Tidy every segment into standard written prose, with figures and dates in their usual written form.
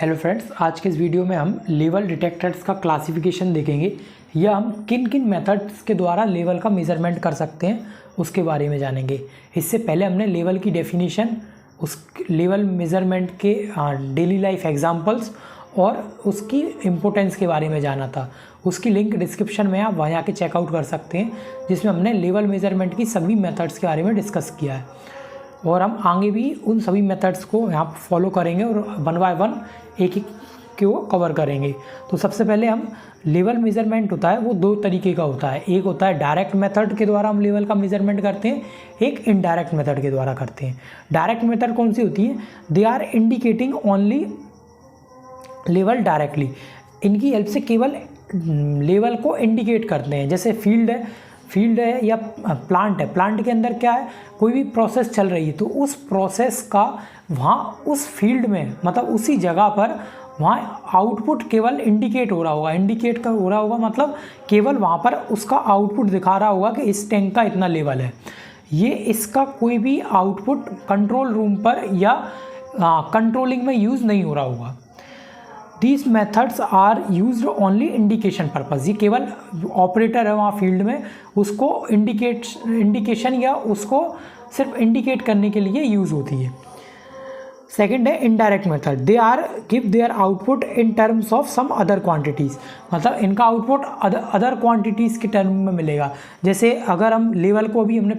Hello friends, आज के इस वीडियो में हम लेवल डिटेक्टर्स का क्लासिफिकेशन देखेंगे या हम किन किन मेथड्स के द्वारा लेवल का मेज़रमेंट कर सकते हैं उसके बारे में जानेंगे। इससे पहले हमने लेवल की डेफिनेशन, उस लेवल मेज़रमेंट के डेली लाइफ एग्जांपल्स और उसकी इम्पोर्टेंस के बारे में जाना था। उसकी लिंक डिस्क्रिप्शन में आप वहाँ आके चेकआउट कर सकते हैं, जिसमें हमने लेवल मेज़रमेंट की सभी मेथड्स के बारे में डिस्कस किया है और हम आगे भी उन सभी मेथड्स को यहाँ पर फॉलो करेंगे और वन बाय वन एक एक को कवर करेंगे। तो सबसे पहले हम लेवल मेज़रमेंट होता है वो दो तरीके का होता है। एक होता है डायरेक्ट मेथड के द्वारा हम लेवल का मेज़रमेंट करते हैं, एक इनडायरेक्ट मेथड के द्वारा करते हैं। डायरेक्ट मेथड कौन सी होती है? They are indicating only level directly. इनकी हेल्प से केवल लेवल को इंडिकेट करते हैं। जैसे फील्ड है या प्लांट है, प्लांट के अंदर क्या है, कोई भी प्रोसेस चल रही है तो उस प्रोसेस का वहाँ उस फील्ड में मतलब उसी जगह पर वहाँ आउटपुट केवल इंडिकेट हो रहा होगा। इंडिकेट का हो रहा होगा मतलब केवल वहाँ पर उसका आउटपुट दिखा रहा होगा कि इस टैंक का इतना लेवल है। ये इसका कोई भी आउटपुट कंट्रोल रूम पर या कंट्रोलिंग में यूज़ नहीं हो रहा होगा। These methods are used only indication purpose. ये केवल ऑपरेटर है वहाँ फील्ड में, उसको इंडिकेशन या उसको सिर्फ इंडिकेट करने के लिए यूज़ होती है। सेकेंड है indirect method. They are give their output in terms of some other quantities. मतलब इनका आउटपुट अदर क्वांटिटीज़ के टर्म में मिलेगा। जैसे अगर हम लेवल को, अभी हमने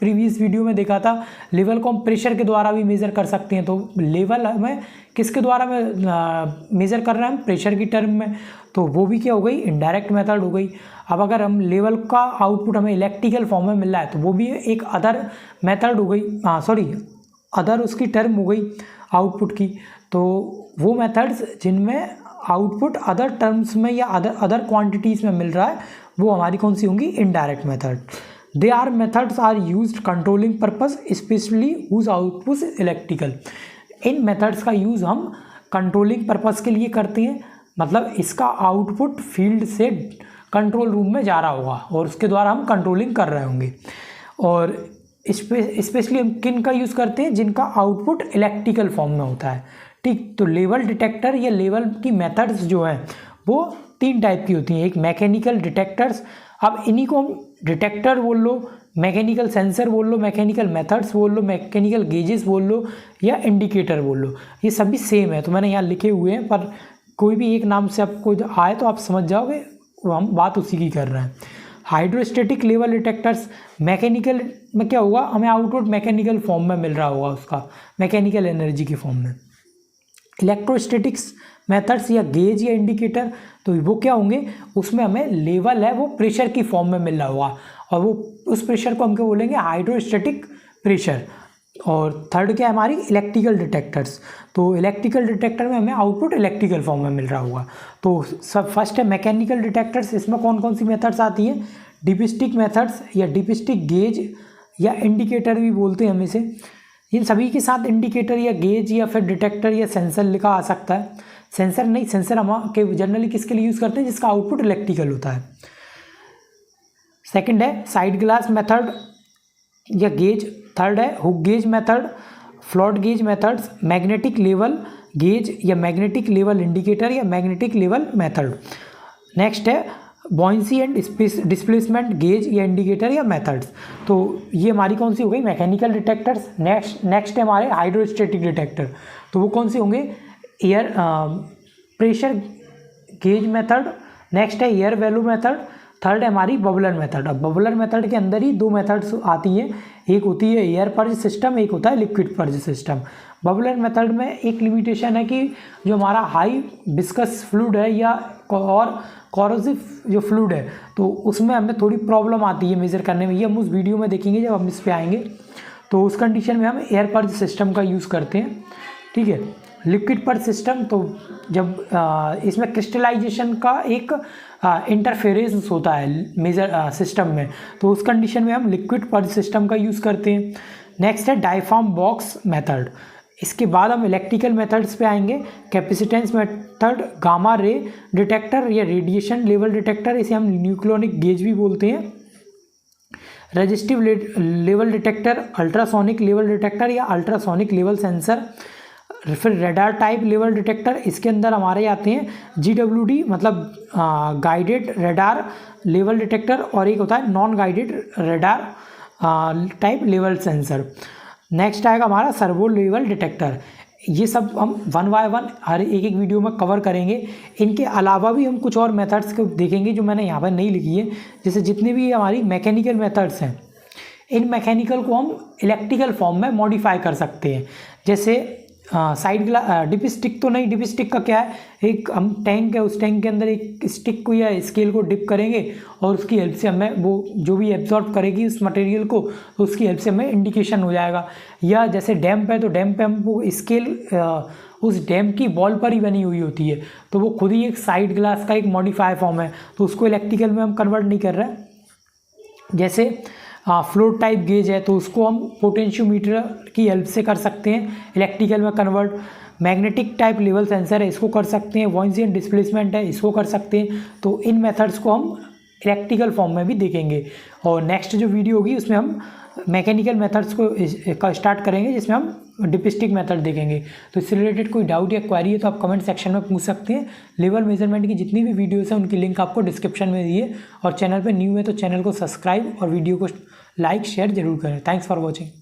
प्रीवियस वीडियो में देखा था, लेवल को हम प्रेशर के द्वारा भी मेज़र कर सकते हैं। तो लेवल हमें किसके द्वारा में मेज़र कर रहे हैं हम? प्रेशर की टर्म में। तो वो भी क्या हो गई? इनडायरेक्ट मेथड हो गई। अब अगर हम लेवल का आउटपुट हमें इलेक्ट्रिकल फॉर्म में मिल रहा है तो वो भी एक अदर मेथड हो गई, अदर उसकी टर्म हो गई आउटपुट की। तो वो मेथड्स जिनमें आउटपुट अदर टर्म्स में या अदर क्वांटिटीज़ में मिल रहा है वो हमारी कौन सी होंगी? Indirect method. They are methods are used controlling purpose specially whose output electrical. इन मेथड्स का यूज़ हम कंट्रोलिंग पर्पस के लिए करते हैं। मतलब इसका आउटपुट फील्ड से कंट्रोल रूम में जा रहा होगा और उसके द्वारा हम कंट्रोलिंग कर रहे होंगे। और स्पेशली हम किन का यूज़ करते हैं? जिनका आउटपुट इलेक्ट्रिकल फॉर्म में होता है। ठीक, तो लेवल डिटेक्टर या लेवल की मेथड्स जो हैं वो तीन टाइप की होती हैं। एक मैकेनिकल डिटेक्टर्स, अब इन्हीं को हम डिटेक्टर बोल लो, मैकेनिकल सेंसर बोल लो, मैकेनिकल मेथड्स बोल लो, मैकेनिकल गेजेस बोल लो या इंडिकेटर बोल लो, ये सभी सेम है। तो मैंने यहाँ लिखे हुए हैं, पर कोई भी एक नाम से आपको आए तो आप समझ जाओगे हम बात उसी की कर रहे हैं। हाइड्रोस्टेटिक लेवल डिटेक्टर्स, मैकेनिकल में क्या होगा? हमें आउटपुट मैकेनिकल फॉर्म में मिल रहा होगा, उसका मैकेनिकल एनर्जी की फॉर्म में। इलेक्ट्रोस्टैटिक्स मेथड्स या गेज या इंडिकेटर, तो वो क्या होंगे? उसमें हमें लेवल है वो प्रेशर की फॉर्म में मिल रहा होगा और वो उस प्रेशर को हम क्या बोलेंगे? Hydrostatic pressure. और थर्ड क्या है हमारी? Electrical detectors. तो इलेक्ट्रिकल डिटेक्टर में हमें आउटपुट इलेक्ट्रिकल फॉर्म में मिल रहा होगा। तो सब फर्स्ट है मैकेनिकल डिटेक्टर्स। इसमें कौन कौन सी मेथड्स आती हैं? डिपिस्टिक मेथड्स या डिपिस्टिक गेज या इंडिकेटर भी बोलते हैं हम इसे। इन सभी के साथ इंडिकेटर या गेज या फिर डिटेक्टर या सेंसर लिखा आ सकता है। सेंसर नहीं, सेंसर हम के जनरली किसके लिए यूज़ करते हैं? जिसका आउटपुट इलेक्ट्रिकल होता है। सेकंड है साइड ग्लास मेथड या गेज। थर्ड है hook gauge method, float gauge methods, magnetic level gauge या मैग्नेटिक लेवल इंडिकेटर या मैग्नेटिक लेवल मेथड। नेक्स्ट है बॉयंसी एंड डिस्प्लेसमेंट गेज या इंडिकेटर या मेथड्स। तो ये हमारी कौन सी हो गई? Mechanical detectors. नेक्स्ट है हमारे हाइड्रोस्टैटिक डिटेक्टर। तो वो कौन सी होंगे? Air pressure gauge method. Next है एयर वैल्यू मेथड। थर्ड है हमारी बबलर मेथड। अब बबलर मेथड के अंदर ही दो मेथड्स आती हैं, एक होती है एयर पर्ज सिस्टम, एक होता है liquid purge system. Bubbler method में एक लिमिटेशन है कि जो हमारा हाई विस्कस फ्लूइड है या और कॉरोसिव जो फ्लूइड है तो उसमें हमें थोड़ी प्रॉब्लम आती है मेज़र करने में। ये हम उस वीडियो में देखेंगे जब हम इस पे आएंगे। तो उस कंडीशन में हम एयर पर्ज सिस्टम का यूज़ करते हैं। ठीक है, लिक्विड पर्ज सिस्टम तो जब इसमें क्रिस्टलाइजेशन का एक इंटरफेरेंस होता है मेजर सिस्टम में, तो उस कंडीशन में हम लिक्विड पर्ज सिस्टम का यूज़ करते हैं। नेक्स्ट है डायफ्राम बॉक्स मेथड। इसके बाद हम इलेक्ट्रिकल मेथड्स पे आएंगे। Capacitance method, gamma ray detector या रेडिएशन लेवल डिटेक्टर, इसे हम न्यूक्लियोनिक गेज भी बोलते हैं। Resistive level detector, ultrasonic level detector या अल्ट्रासोनिक लेवल सेंसर, फिर रेडार टाइप लेवल डिटेक्टर, इसके अंदर हमारे आते हैं GWD मतलब गाइडेड रेडार लेवल डिटेक्टर, और एक होता है non guided radar type level sensor. Next आएगा हमारा सर्वो लेवल डिटेक्टर। ये सब हम वन बाय वन हर एक वीडियो में कवर करेंगे। इनके अलावा भी हम कुछ और मेथड्स को देखेंगे जो मैंने यहाँ पर नहीं लिखी है। जैसे जितनी भी हमारी मैकेनिकल मेथड्स हैं, इन मैकेनिकल को हम इलेक्ट्रिकल फॉर्म में मॉडिफाई कर सकते हैं। जैसे साइड ग्लास डिप स्टिक तो नहीं, डिप स्टिक का क्या है, एक हम टैंक है, उस टैंक के अंदर एक स्टिक को या स्केल को डिप करेंगे और उसकी हेल्प से हमें वो जो भी एब्जॉर्ब करेगी उस मटेरियल को, तो उसकी हेल्प से हमें इंडिकेशन हो जाएगा। या जैसे डैम्प है, तो डैम्प पे हम वो स्केल उस डैम्प की वॉल पर ही बनी हुई होती है, तो वो खुद ही एक साइड ग्लास का एक मॉडिफाई फॉर्म है, तो उसको इलेक्ट्रिकल में हम कन्वर्ट नहीं कर रहे हैं। जैसे फ्लोट टाइप गेज है, तो उसको हम पोटेंशियोमीटर की हेल्प से कर सकते हैं इलेक्ट्रिकल में convert. Magnetic type level sensor है, इसको कर सकते हैं। वॉइसियन डिस्प्लेसमेंट है, इसको कर सकते हैं। तो इन मेथड्स को हम इलेक्ट्रिकल फॉर्म में भी देखेंगे। और नेक्स्ट जो वीडियो होगी उसमें हम मैकेनिकल मेथड्स को स्टार्ट करेंगे, जिसमें हम डिप स्टिक मेथड देखेंगे। तो इससे रिलेटेड कोई डाउट या क्वेरी है तो आप कमेंट सेक्शन में पूछ सकते हैं। लेवल मेजरमेंट की जितनी भी वीडियोस हैं उनकी लिंक आपको डिस्क्रिप्शन में दी है। और चैनल पर न्यू है तो चैनल को सब्सक्राइब और वीडियो को लाइक शेयर जरूर करें। Thanks for watching.